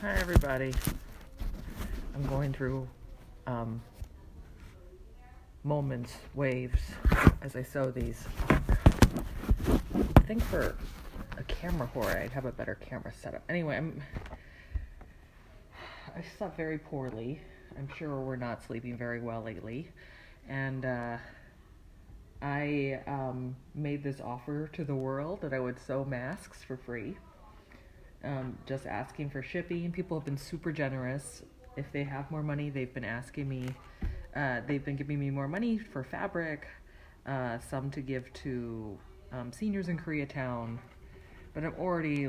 Hi everybody. I'm going through moments, waves, as I sew these. I think for a camera horror, I'd have a better camera setup. Anyway, I slept very poorly. I'm sure we're not sleeping very well lately. And I made this offer to the world that I would sew masks for free. Just asking for shipping. People have been super generous. If they have more money, they've been asking me. They've been giving me more money for fabric, some to give to seniors in Koreatown. But I'm already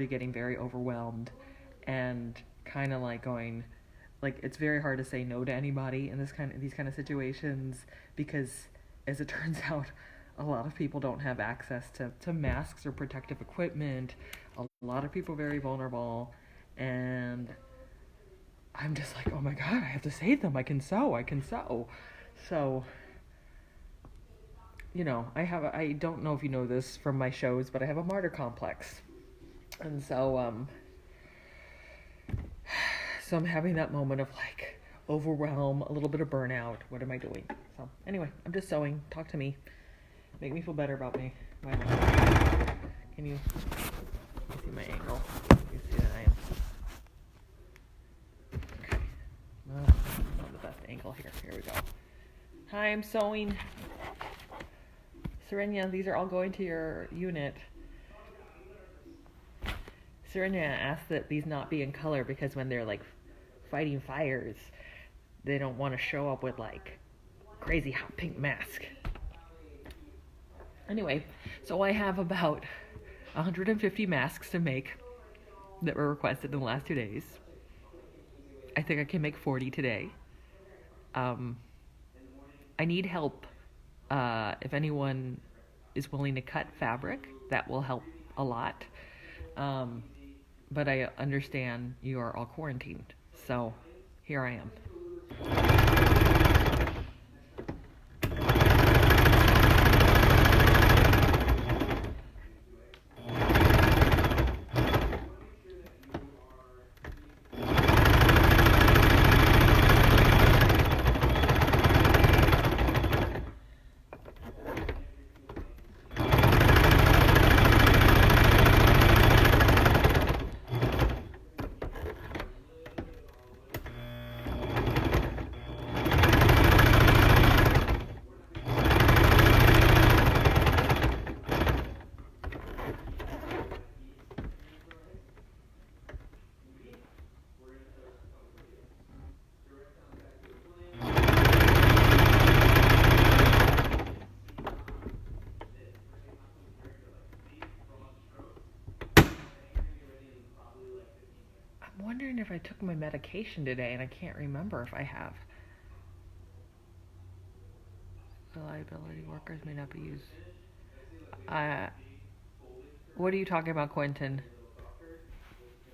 getting very overwhelmed, and kind of like going, like it's very hard to say no to anybody in these kind of situations because, as it turns out, a lot of people don't have access to masks or protective equipment. A lot of people are very vulnerable, and I'm just like, oh my god, I have to save them. I can sew. So, I don't know if you know this from my shows, but I have a martyr complex. And so I'm having that moment of like overwhelm, a little bit of burnout. What am I doing? So anyway, I'm just sewing. Talk to me. Make me feel better about me. Can you see my angle? You see that I am. Okay. Not the best angle here. Here we go. Hi, I'm sewing. Serenia, these are all going to your unit. Serenia asked that these not be in color because when they're like fighting fires, they don't want to show up with like crazy hot pink mask. Anyway, so I have about 150 masks to make that were requested in the last 2 days. I think I can make 40 today. I need help. If anyone is willing to cut fabric, that will help a lot. But I understand you are all quarantined, so here I am. I'm wondering if I took my medication today, and I can't remember if I have. The liability workers may not be used. What are you talking about, Quentin?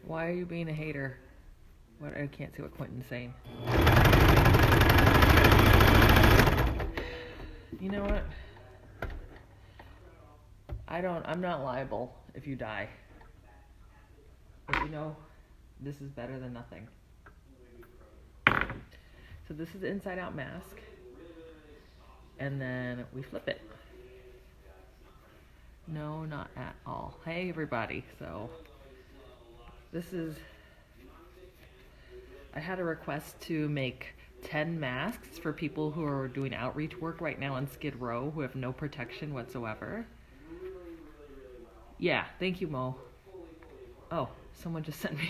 Why are you being a hater? What? I can't see what Quentin's saying. You know what? I'm not liable if you die. But this is better than nothing. So this is the inside out mask. And then we flip it. No, not at all. Hey everybody. So I had a request to make 10 masks for people who are doing outreach work right now on Skid Row who have no protection whatsoever. Yeah, thank you, Mo. Oh, someone just sent me.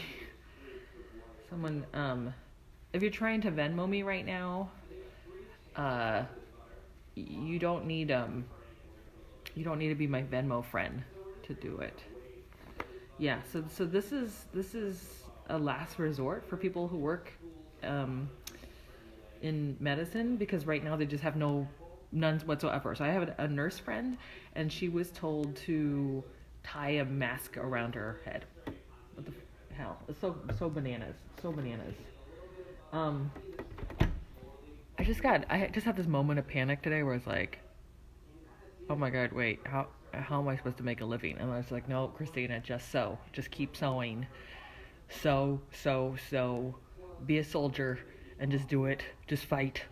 If you're trying to Venmo me right now, you don't need to be my Venmo friend to do it. Yeah, so this is a last resort for people who work in medicine, because right now they just have none whatsoever. So I have a nurse friend, and she was told to tie a mask around her head. What the hell? It's so bananas. So bananas. I just had this moment of panic today where it's like, oh my god, wait, how how am I supposed to make a living? And I was like, no, Christina, just sew. Just keep sewing. Sew, sew, sew. Be a soldier and just do it. Just fight.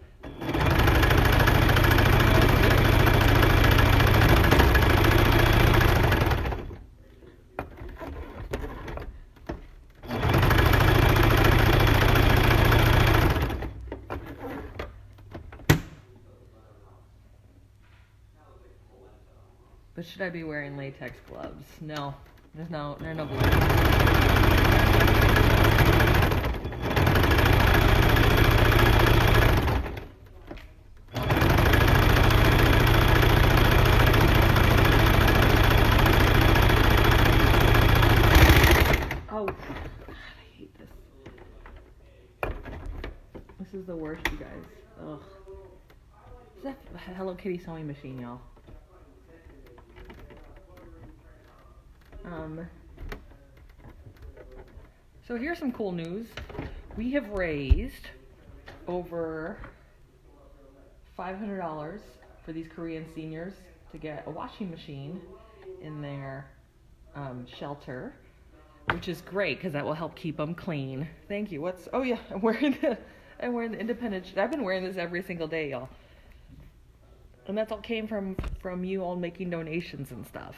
But should I be wearing latex gloves? No. There's no gloves. Oh, God, I hate this. This is the worst, you guys. Ugh. Is that a Hello Kitty sewing machine, y'all? So here's some cool news. We have raised over $500 for these Korean seniors to get a washing machine in their shelter, which is great because that will help keep them clean. Thank you. Oh yeah, I'm wearing the Independence. I've been wearing this every single day, y'all. And that's all came from you all making donations and stuff.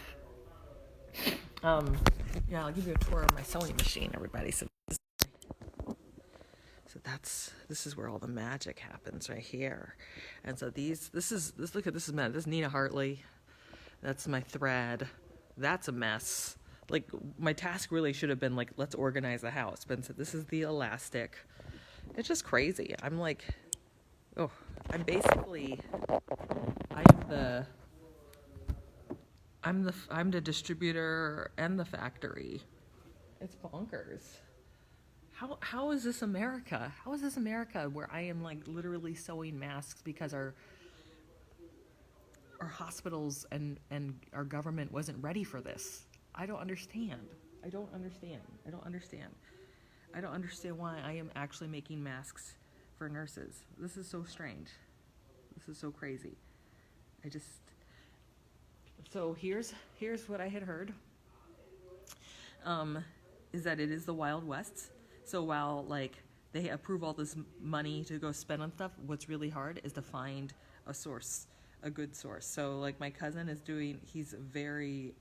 Yeah, I'll give you a tour of my sewing machine, everybody. So this is where all the magic happens right here. And so this is Nina Hartley. That's my thread. That's a mess. Like, my task really should have been like, let's organize the house. But instead, this is the elastic. It's just crazy. I'm like, I'm the distributor and the factory. It's bonkers. How is this America? How is this America where I am like literally sewing masks because our hospitals and our government wasn't ready for this? I don't understand. I don't understand why I am actually making masks for nurses. This is so strange. This is so crazy. So here's what I had heard. Is that it is the Wild West. So while like they approve all this money to go spend on stuff, what's really hard is to find a good source. So like my cousin he's very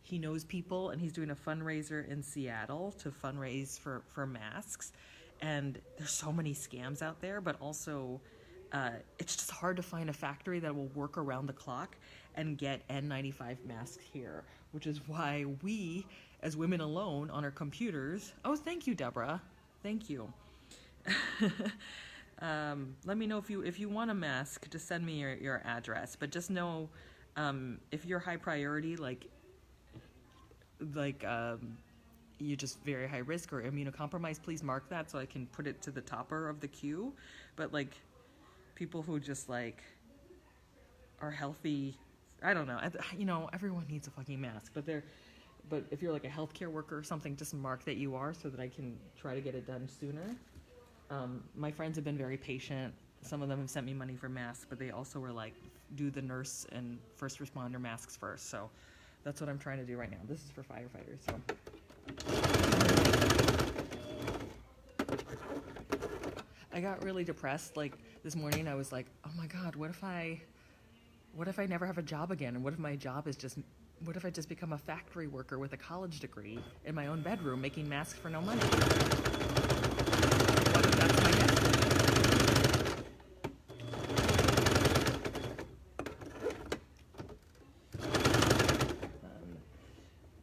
he knows people, and he's doing a fundraiser in Seattle to fundraise for masks. And there's so many scams out there, but also it's just hard to find a factory that will work around the clock and get N95 masks here, which is why we, as women alone on our computers... Oh, thank you, Deborah. Thank you. Let me know if you want a mask, just send me your address. But just know, if you're high priority, you're just very high risk or immunocompromised, please mark that so I can put it to the topper of the queue. But like people who just like are healthy, I don't know. Everyone needs a fucking mask, but if you're like a healthcare worker or something, just mark that you are so that I can try to get it done sooner. My friends have been very patient. Some of them have sent me money for masks, but they also were like, do the nurse and first responder masks first. So that's what I'm trying to do right now. This is for firefighters. So I got really depressed. Like this morning, I was like, oh my God, what if I never have a job again? And what if my job is what if I just become a factory worker with a college degree in my own bedroom making masks for no money? What if that's my destiny?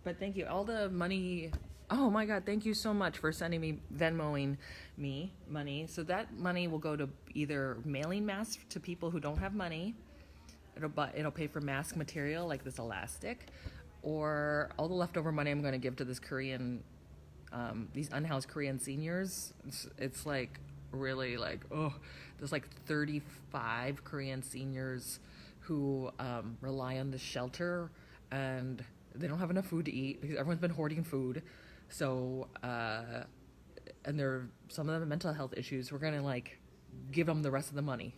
But thank you. All the money... Oh my God, thank you so much for sending me, Venmoing me money. So that money will go to either mailing masks to people who don't have money. It'll pay for mask material like this elastic, or all the leftover money I'm going to give to this these unhoused Korean seniors. It's like really like, there's like 35 Korean seniors who rely on the shelter, and they don't have enough food to eat because everyone's been hoarding food. So, and some of them have mental health issues. We're going to like give them the rest of the money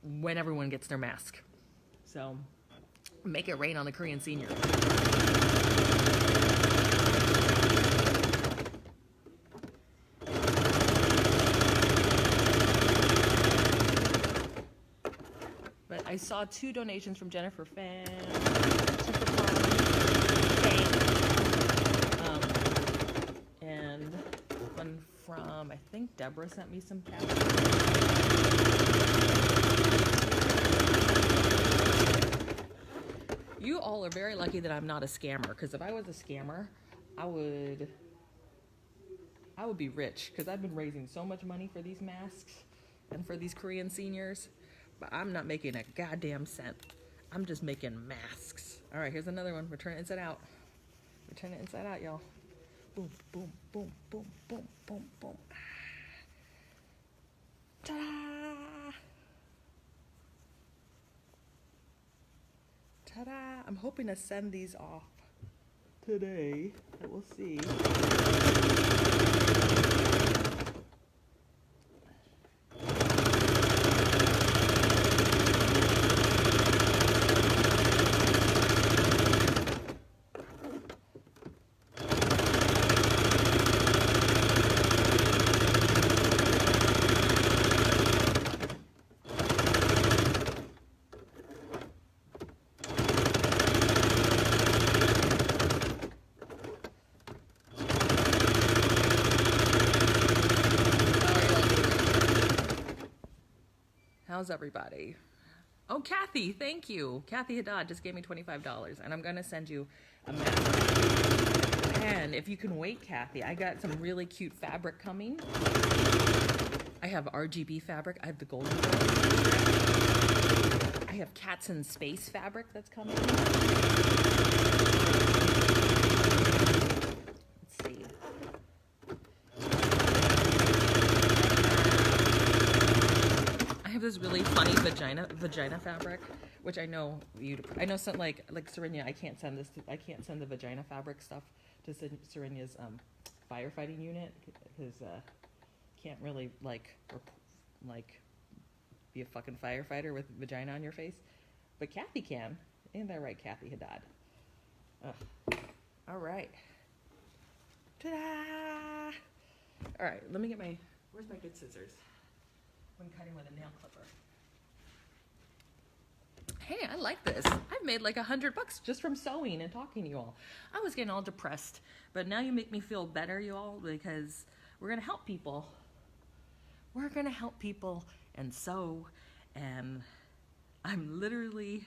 when everyone gets their mask. So Make it rain on the Korean senior. But I saw 2 donations from Jennifer Fan, and one from, I think Deborah sent me some cash. You all are very lucky that I'm not a scammer, because if I was a scammer, I would be rich, because I've been raising so much money for these masks and for these Korean seniors, but I'm not making a goddamn cent. I'm just making masks. All right, here's another one. Return it inside out. Return it inside out, y'all. Boom, boom, boom, boom, boom, boom, boom. Ta-da! Ta-da! I'm hoping to send these off today. But we'll see. How's everybody? Oh, Kathy, thank you. Kathy Haddad just gave me $25, and I'm going to send you a mask. And if you can wait, Kathy, I got some really cute fabric coming. I have RGB fabric. I have the golden. I have cats in space fabric that's coming. Let's see. I have this really funny vagina fabric, which I know some like Serenia. I can't send the vagina fabric stuff to Serenia's firefighting unit because can't really like be a fucking firefighter with vagina on your face, but Kathy can. Ain't that right, Kathy Haddad? All right. Ta-da! All right, let me get where's my good scissors? When cutting with a nail clipper. Hey, I like this. I've made like $100 just from sewing and talking to you all. I was getting all depressed, but now you make me feel better, you all, because we're gonna help people. We're gonna help people and sew, and I'm literally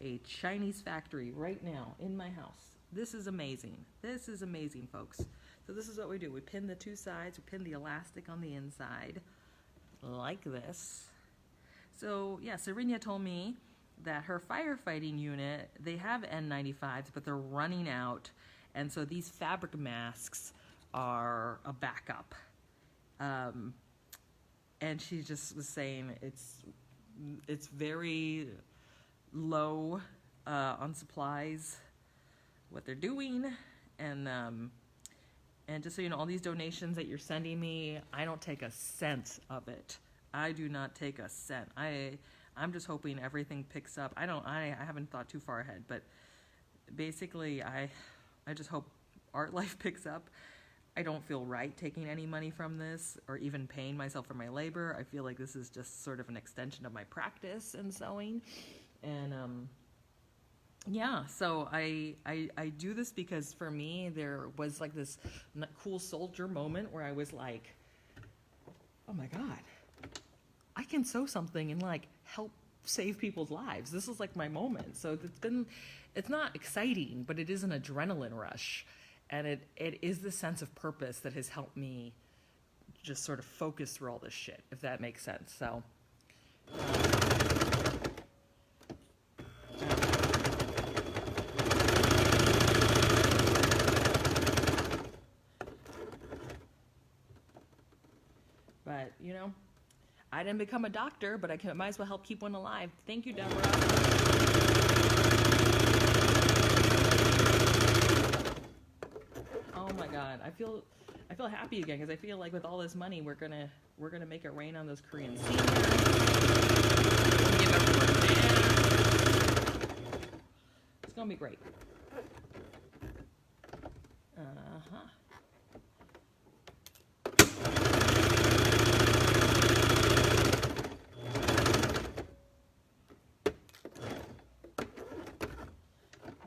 a Chinese factory right now in my house. This is amazing. This is amazing, folks. So this is what we do. We pin the 2 sides, we pin the elastic on the inside, like this. So yeah, Serenia told me that her firefighting unit, they have N95s, but they're running out, and so these fabric masks are a backup. And she just was saying it's very low on supplies, what they're doing, and just so you know, all these donations that you're sending me, I don't take a cent of it. I do not take a cent. I'm just hoping everything picks up. I haven't thought too far ahead, but basically I just hope art life picks up. I don't feel right taking any money from this or even paying myself for my labor. I feel like this is just sort of an extension of my practice in sewing. And yeah, so I do this because for me there was like this cool soldier moment where I was like, oh my God, I can sew something and like help save people's lives. This is like my moment. So it's not exciting, but it is an adrenaline rush. And it is the sense of purpose that has helped me just sort of focus through all this shit, if that makes sense. So but you know, I didn't become a doctor, but I might as well help keep one alive. Thank you, Deborah. Oh my God, I feel happy again because I feel like with all this money, we're gonna make it rain on those Korean seniors. Give everyone gonna be great. Uh-huh.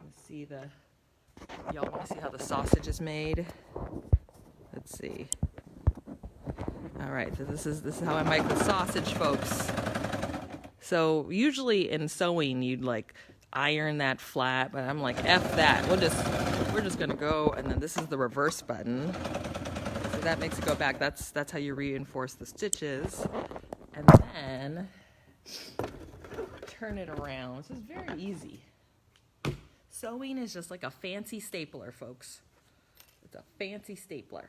Let's see y'all want to see how the sausage is made? Let's see. All right, so this is how I make the sausage, folks. So usually in sewing, you'd like iron that flat, but I'm like, F that. We're just gonna go, and then this is the reverse button. So that makes it go back. That's how you reinforce the stitches. And then turn it around. This is very easy. Sewing is just like a fancy stapler, folks. It's a fancy stapler.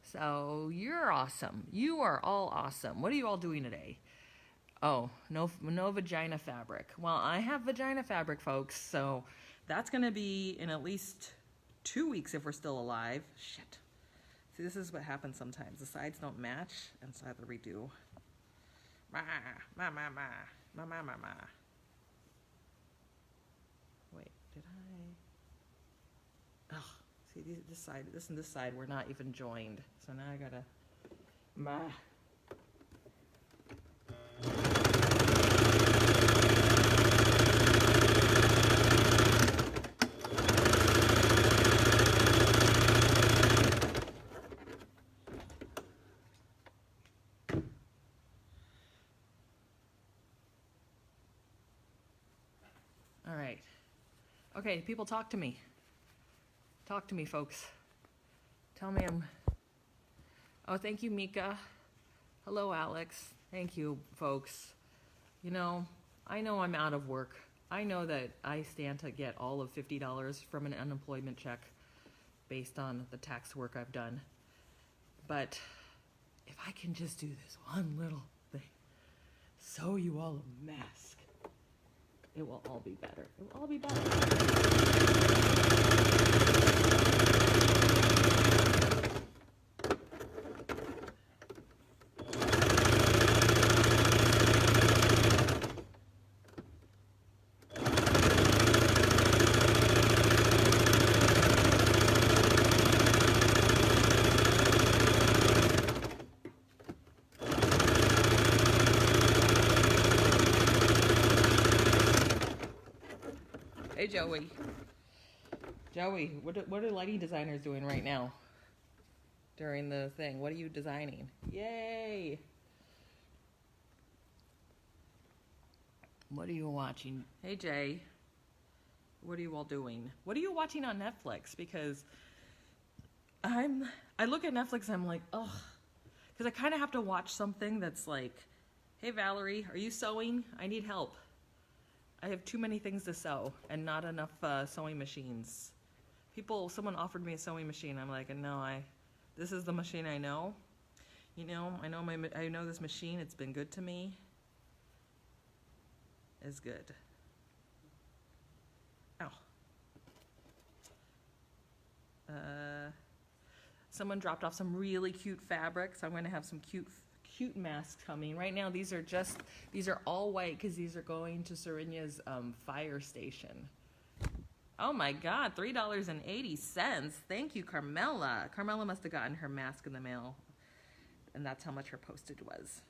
So you're awesome. You are all awesome. What are you all doing today? Oh, no vagina fabric. Well, I have vagina fabric, folks, so that's going to be in at least 2 weeks if we're still alive. Shit. See, this is what happens sometimes. The sides don't match, and so I have to redo. Wait, did I? Oh, see, this and this side were not even joined. So now I gotta. All right. Okay, people, talk to me. Talk to me, folks. Tell me I'm... Oh, thank you, Mika. Hello, Alex. Thank you, folks. You know I'm out of work. I know that I stand to get all of $50 from an unemployment check based on the tax work I've done. But if I can just do this one little thing, sew you all a mask, it will all be better. It will all be better. Hey, Joey. Joey, what are lighting designers doing right now during the thing? What are you designing? Yay! What are you watching? Hey, Jay. What are you all doing? What are you watching on Netflix? Because I look at Netflix and I'm like, ugh. Because I kind of have to watch something that's like, hey, Valerie, are you sewing? I need help. I have too many things to sew and not enough sewing machines. Someone offered me a sewing machine. I'm like, no, this is the machine I know. You know, I know this machine. It's been good to me. It's good. Ow. Someone dropped off some really cute fabric, so I'm going to have some cute masks coming. Right now, these are all white because these are going to Serenya's fire station. Oh my God, $3.80. Thank you, Carmela. Carmela must have gotten her mask in the mail, and that's how much her postage was.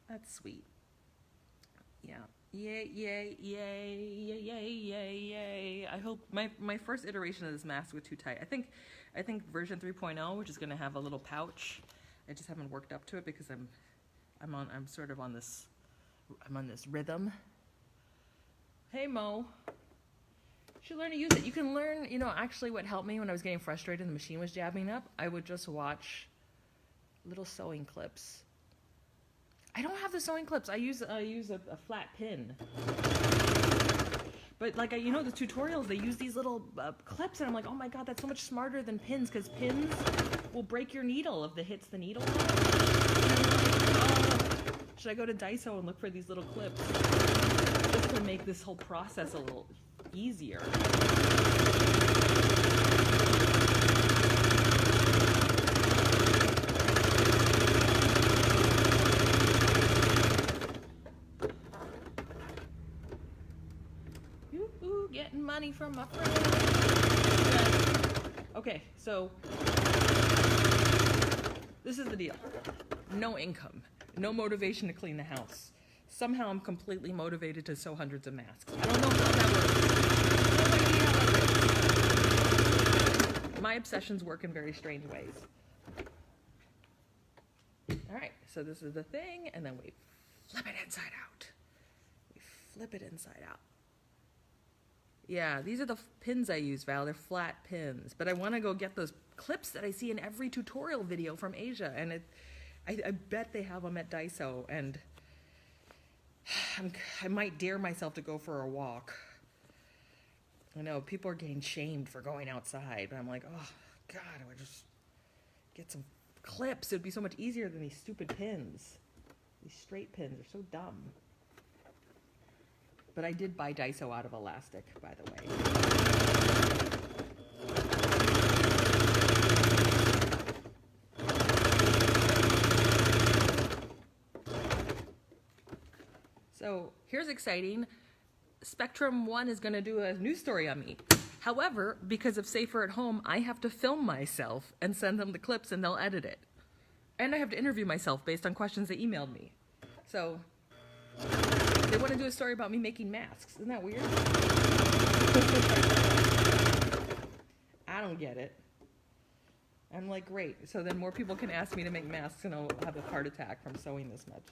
That's sweet. Yeah. Yay, yay, yay, yay, yay, yay, yay. I hope my first iteration of this mask was too tight. I think version 3.0, which is going to have a little pouch. I just haven't worked up to it because I'm on this rhythm. Hey, Mo. You should learn to use it. You can learn, actually what helped me when I was getting frustrated and the machine was jabbing up, I would just watch little sewing clips. I don't have the sewing clips. I use a flat pin. But the tutorials, they use these little clips, and I'm like, oh my God, that's so much smarter than pins, because pins will break your needle if it hits the needle. Should I go to Daiso and look for these little clips just to make this whole process a little easier? from my friend. Okay, so this is the deal. No income, no motivation to clean the house. Somehow I'm completely motivated to sew hundreds of masks. I don't know how that works. My obsessions work in very strange ways. All right, so this is the thing, and then we flip it inside out. We flip it inside out. Yeah, these are the pins I use, Val. They're flat pins. But I want to go get those clips that I see in every tutorial video from Asia. And I bet they have them at Daiso. And I might dare myself to go for a walk. I know, people are getting shamed for going outside. But I'm like, oh, God, I would just get some clips. It would be so much easier than these stupid pins. These straight pins are so dumb. But I did buy Daiso out of elastic, by the way. So here's exciting. Spectrum One is going to do a news story on me. However, because of Safer at Home, I have to film myself and send them the clips and they'll edit it. And I have to interview myself based on questions they emailed me. So they want to do a story about me making masks. Isn't that weird? I don't get it. I'm like, great. So then more people can ask me to make masks and I'll have a heart attack from sewing this much.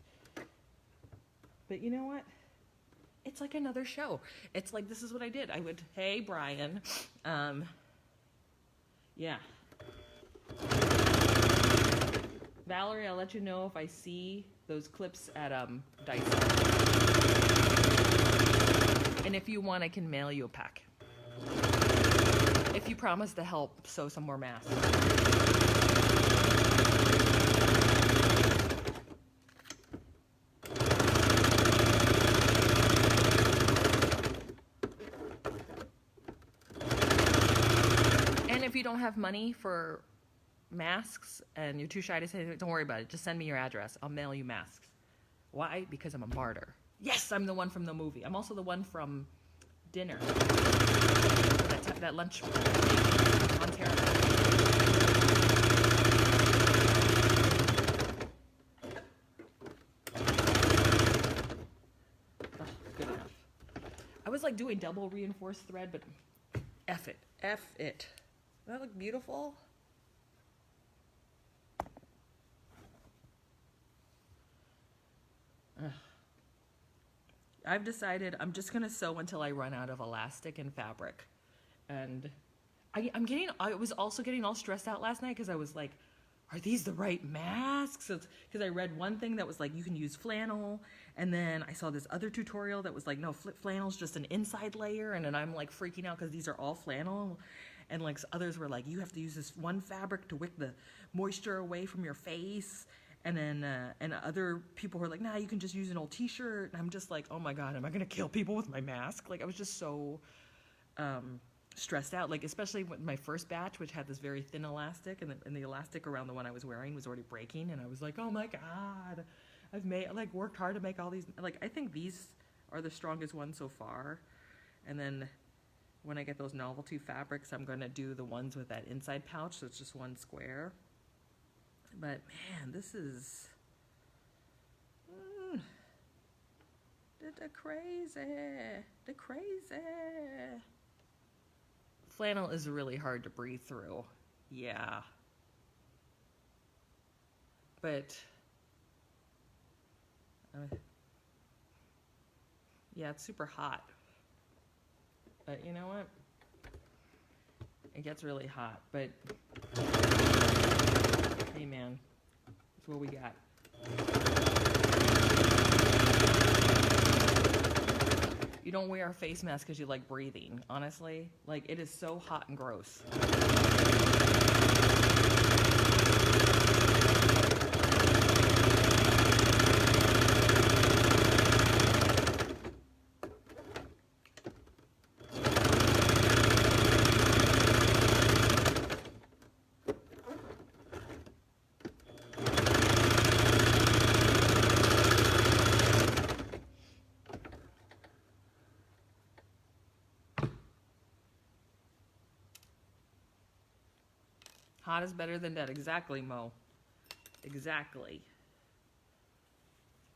But you know what? It's like another show. It's like, this is what I did. I would, hey, Brian. Yeah. Valerie, I'll let you know if I see those clips at Daiso. And if you want, I can mail you a pack. If you promise to help sew some more masks. And if you don't have money for masks and you're too shy to say it, don't worry about it. Just send me your address. I'll mail you masks. Why? Because I'm a martyr. Yes, I'm the one from the movie. I'm also the one from dinner. That lunch on Terra. Oh, good enough. I was like doing double reinforced thread, but F it. F it. Does that look beautiful? I've decided I'm just gonna sew until I run out of elastic and fabric. And I was also getting all stressed out last night because I was like, are these the right masks? Because I read one thing that was like, you can use flannel. And then I saw this other tutorial that was like, no, flannel's just an inside layer. And then I'm like freaking out because these are all flannel. And like others were like, you have to use this one fabric to wick the moisture away from your face. And then, and other people were like, nah, you can just use an old t-shirt. And I'm just like, oh my God, am I gonna kill people with my mask? Like I was just so stressed out, like especially with my first batch, which had this very thin elastic, and the elastic around the one I was wearing was already breaking. And I was like, oh my God, I've worked hard to make all these, like I think these are the strongest ones so far. And then when I get those novelty fabrics, I'm gonna do the ones with that inside pouch, so it's just one square. But man, this is the crazy. Flannel is really hard to breathe through. Yeah. But yeah, it's super hot. But you know what? It gets really hot, but hey man, that's what we got. You don't wear a face mask because you like breathing, honestly. Like, it is so hot and gross. Hot is better than dead. Exactly, Mo. Exactly.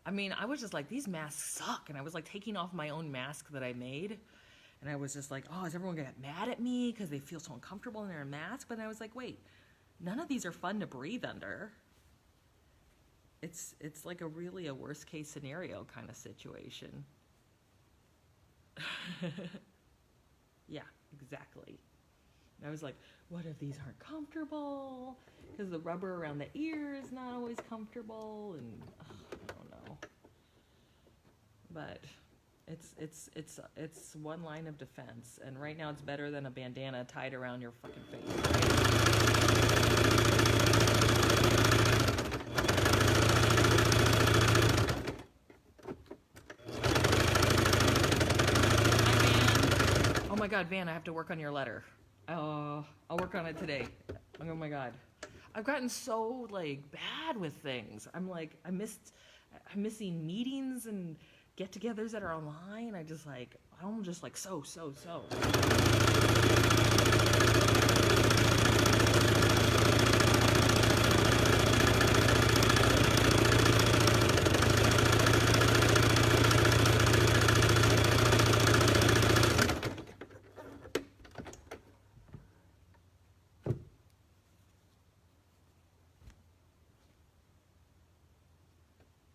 I mean, I was just like, these masks suck. And I was like taking off my own mask that I made. And I was just like, oh, is everyone going to get mad at me because they feel so uncomfortable in their mask? But I was like, wait, none of these are fun to breathe under. It's like really a worst case scenario kind of situation. Yeah, exactly. And I was like, what if these aren't comfortable? Because the rubber around the ear is not always comfortable, and I don't know. But it's one line of defense, and right now it's better than a bandana tied around your fucking face. Oh my God, Van, I have to work on your letter. I'll work on it today. Oh my God. I've gotten so like bad with things. I'm I'm missing meetings and get-togethers that are online. I'm just like so.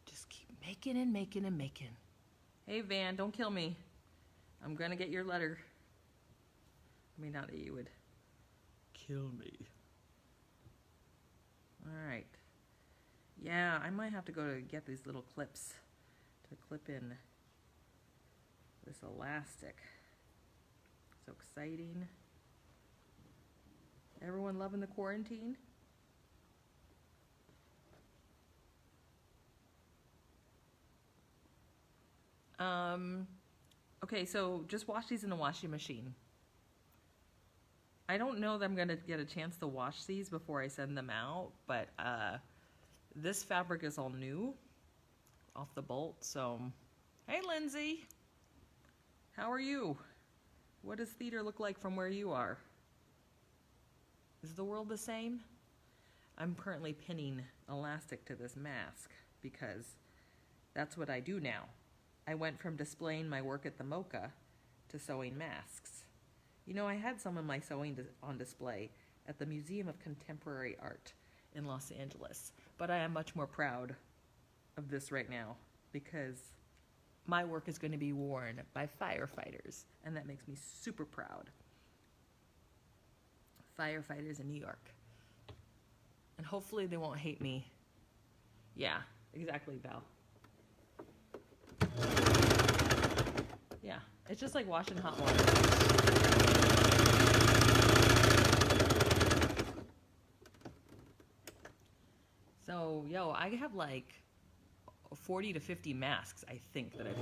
Just keep making and making and making. Hey, Van, don't kill me. I'm gonna get your letter. I mean, not that you would kill me. Alright. Yeah, I might have to go to get these little clips to clip in this elastic. So exciting. Everyone loving the quarantine? Okay, so just wash these in the washing machine. I don't know that I'm gonna get a chance to wash these before I send them out, but this fabric is all new off the bolt, so hey Lindsay, how are you? What does theater look like from where you are? Is the world the same? I'm currently pinning elastic to this mask because that's what I do now. I went from displaying my work at the Mocha to sewing masks. You know, I had some of my sewing on display at the Museum of Contemporary Art in Los Angeles, but I am much more proud of this right now because my work is going to be worn by firefighters, and that makes me super proud. Firefighters in New York. And hopefully they won't hate me. Yeah, exactly, Val. Yeah, it's just like washing hot water. So, yo, I have like 40 to 50 masks, I think, that I've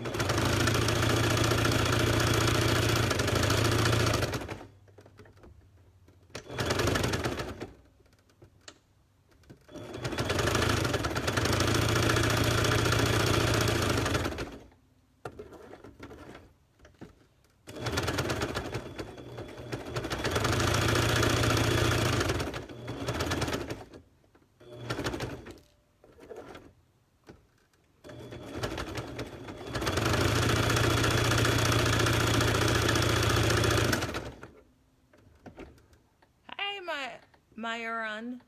Myron,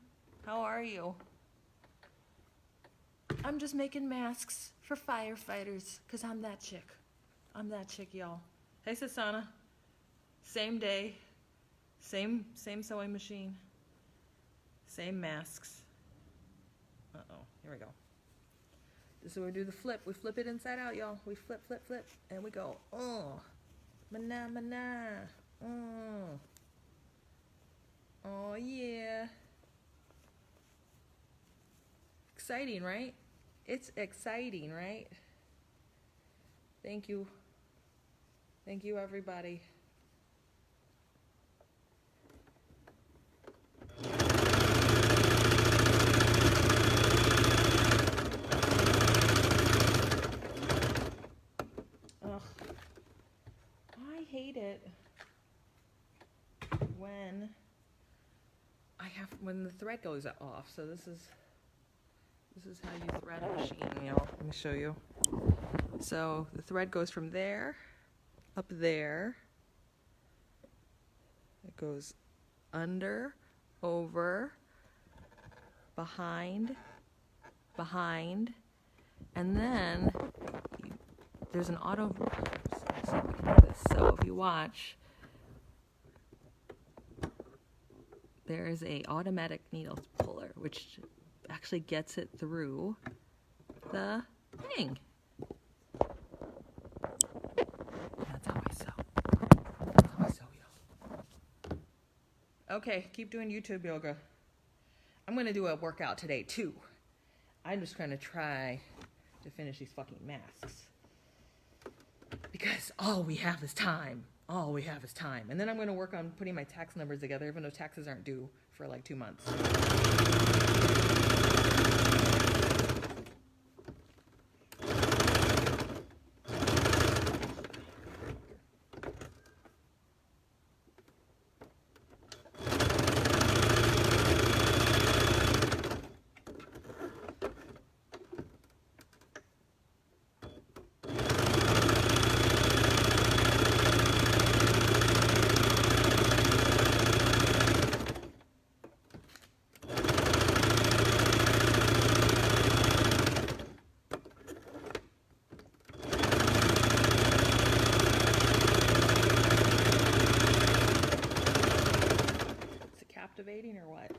how are you? I'm just making masks for firefighters, because I'm that chick. I'm that chick, y'all. Hey, Sasana. Same day. Same sewing machine. Same masks. Uh-oh. Here we go. This is where we do the flip. We flip it inside out, y'all. We flip, and we go. Oh. Mana, mana. Oh. Oh, yeah. Exciting, right? It's exciting, right? Thank you. Thank you, everybody. Ugh. I hate it when when the thread goes off. So this is how you thread a machine. Let me show you. So the thread goes from there up there. It goes under, over, behind, and then there's an auto. Let's see if we can do this. So if you watch, there is a automatic needle puller, which actually gets it through the thing. That's how I sew. Y'all. Okay, keep doing YouTube yoga. I'm going to do a workout today, too. I'm just going to try to finish these fucking masks. Because all we have is time. All we have is time. And then I'm going to work on putting my tax numbers together, even though taxes aren't due for like 2 months. Captivating or what?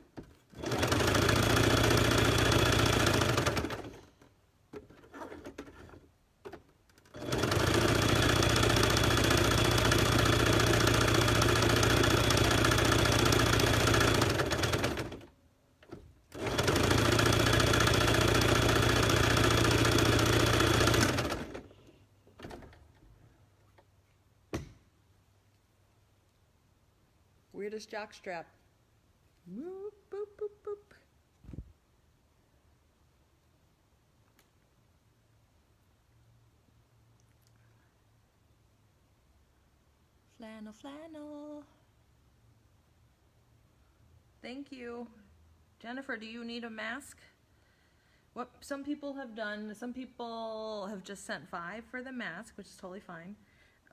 Weirdest jockstrap. Boop, boop, boop, boop. Flannel, flannel. Thank you. Jennifer, do you need a mask? What some people have done, some people have just sent 5 for the mask, which is totally fine.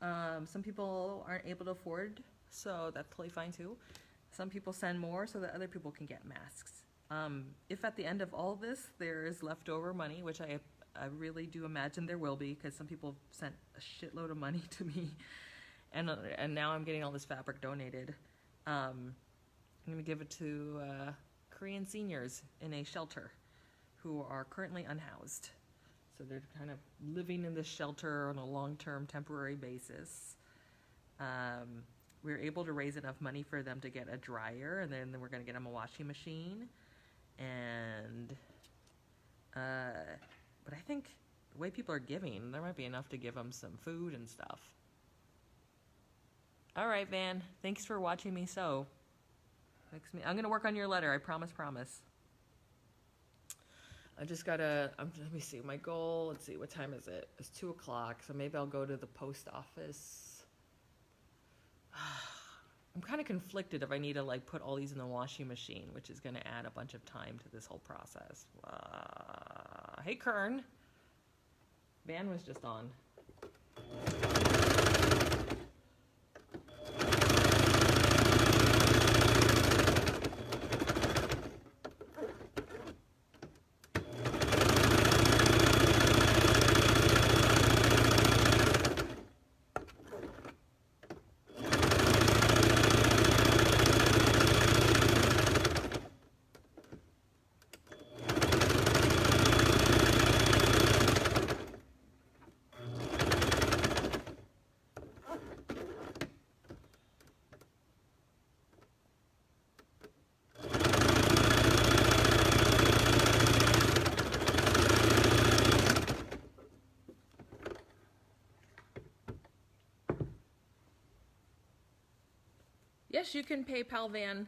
Some people aren't able to afford, so that's totally fine too. Some people send more so that other people can get masks. If at the end of all this there is leftover money, which I really do imagine there will be, because some people sent a shitload of money to me, and now I'm getting all this fabric donated. I'm going to give it to Korean seniors in a shelter who are currently unhoused. So they're kind of living in this shelter on a long-term temporary basis. We were able to raise enough money for them to get a dryer, and then we're going to get them a washing machine. And, but I think the way people are giving, there might be enough to give them some food and stuff. All right, Van. Thanks for watching me sew. I'm going to work on your letter. I promise. I just gotta, let me see, my goal, let's see, what time is it? It's 2 o'clock, so maybe I'll go to the post office. I'm kind of conflicted if I need to like put all these in the washing machine, which is gonna add a bunch of time to this whole process. Hey, Kern. Van was just on. Yes, you can PayPal Van.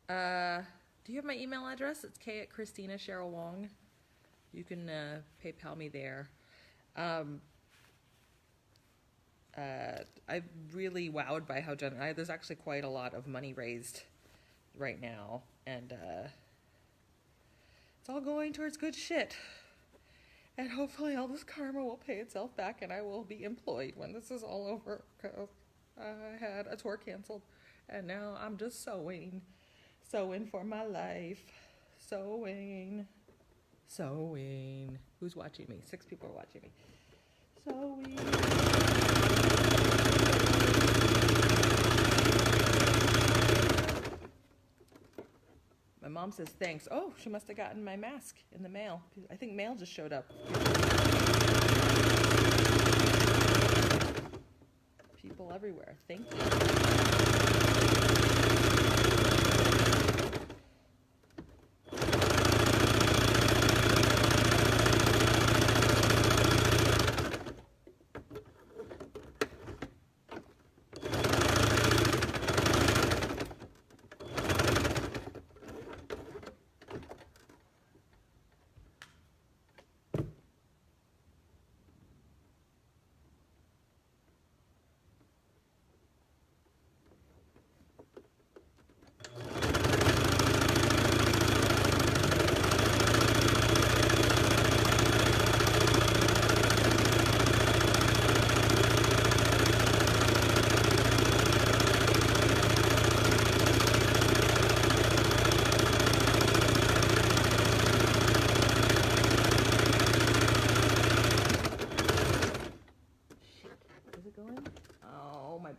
Do you have my email address? It's k@Christina Cheryl Wong. You can PayPal me there. I'm really wowed by how there's actually quite a lot of money raised right now, and it's all going towards good shit. And hopefully all this karma will pay itself back and I will be employed when this is all over, because I had a tour canceled and now I'm just sewing for my life, sewing. Who's watching me? 6 people are watching me. Sewing. My mom says thanks. Oh, she must have gotten my mask in the mail. I think mail just showed up. People everywhere. Thank you.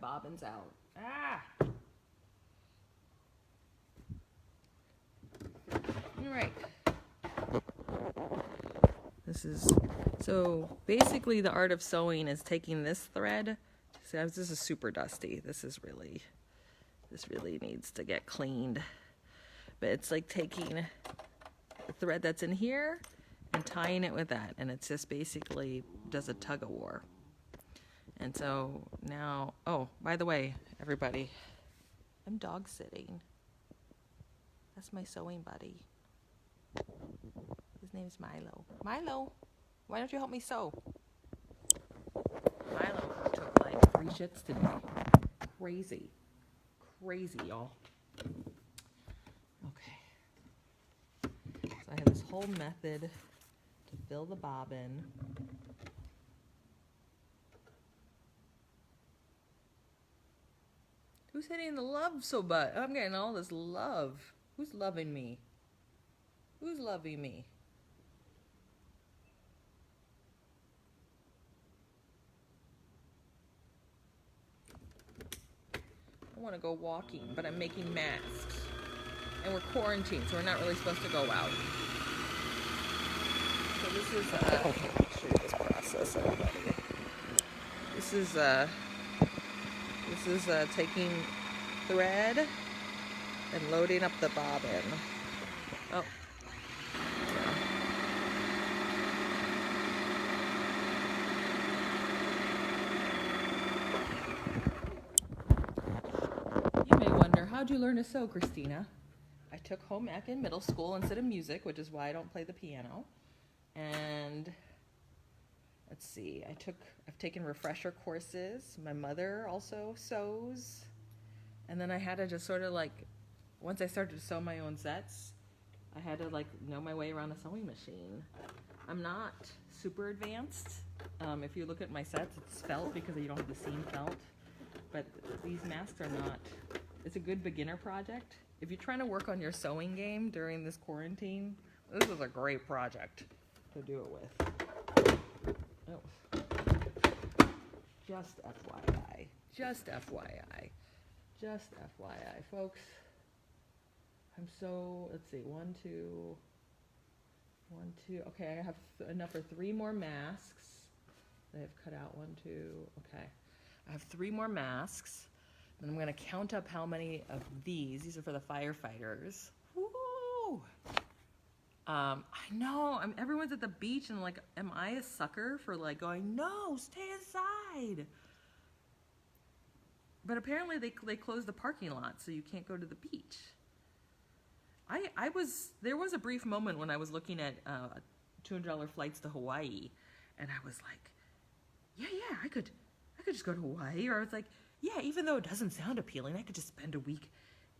Bobbin's out. Ah! All right. So basically the art of sewing is taking this thread. See, this is super dusty. This really needs to get cleaned. But it's like taking the thread that's in here and tying it with that. And it's just basically does a tug of war. And so now, oh, by the way, everybody, I'm dog sitting. That's my sewing buddy. His name's Milo. Milo, why don't you help me sew? Milo took like 3 shits today. Crazy, y'all. Okay. So I have this whole method to fill the bobbin. Who's hitting the love so bad? I'm getting all this love. Who's loving me? Who's loving me? I want to go walking, but I'm making masks. And we're quarantined, so we're not really supposed to go out. So this is, I'll show you this process, everybody. This is taking thread and loading up the bobbin. Oh. You may wonder, how'd you learn to sew, Christina? I took home ec in middle school instead of music, which is why I don't play the piano. And let's see, I've taken refresher courses. My mother also sews. And then I had to just sort of like, once I started to sew my own sets, I had to like know my way around a sewing machine. I'm not super advanced. If you look at my sets, it's felt because you don't have the seam felt. But these masks are not, it's a good beginner project. If you're trying to work on your sewing game during this quarantine, this is a great project to do it with. Oh. Just FYI. Just FYI. Just FYI, folks. I'm so, let's see, 1, 2. Okay, I have enough for 3 more masks. I've cut out 1, 2, okay. I have 3 more masks. And I'm gonna count up how many of these are for the firefighters. Woo! I know, everyone's at the beach and like, am I a sucker for like going, no, stay inside? But apparently they closed the parking lot, so you can't go to the beach. There was a brief moment when I was looking at $200 flights to Hawaii, and I was like, yeah, I could just go to Hawaii. Or I was like, yeah, even though it doesn't sound appealing, I could just spend a week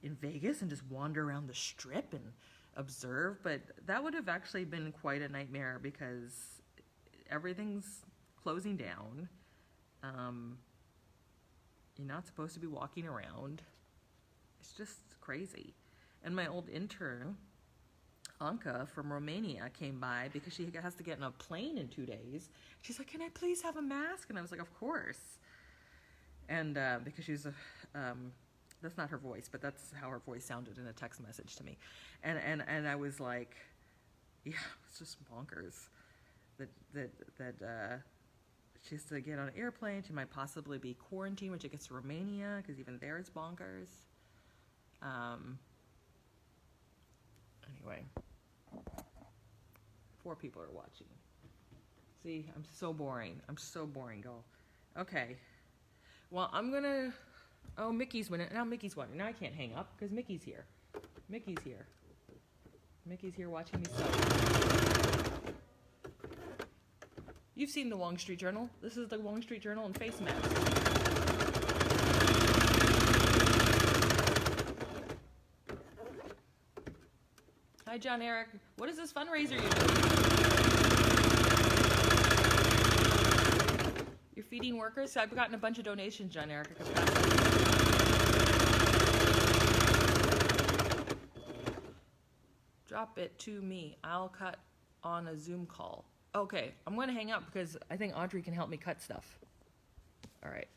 in Vegas and just wander around the strip and observe, but that would have actually been quite a nightmare because everything's closing down. You're not supposed to be walking around. It's just crazy. And my old intern, Anka from Romania, came by because she has to get on a plane in 2 days. She's like, "Can I please have a mask?" And I was like, "Of course." And because she's that's not her voice, but that's how her voice sounded in a text message to me. And I was like, yeah, it's just bonkers that she has to get on an airplane. She might possibly be quarantined when she gets to Romania, because even there it's bonkers. Anyway, 4 people are watching. See, I'm so boring. I'm so boring, girl. Okay. Well, I'm gonna... Oh, Mickey's winning. Now Mickey's winning. Now I can't hang up because Mickey's here. Mickey's here. Mickey's here watching me sew. You've seen the Wong Street Journal. This is the Wong Street Journal and face mask. Hi, John Eric. What is this fundraiser you're doing? You're feeding workers? So I've gotten a bunch of donations, John Eric. Drop it to me. I'll cut on a Zoom call. Okay, I'm going to hang up because I think Audrey can help me cut stuff. All right.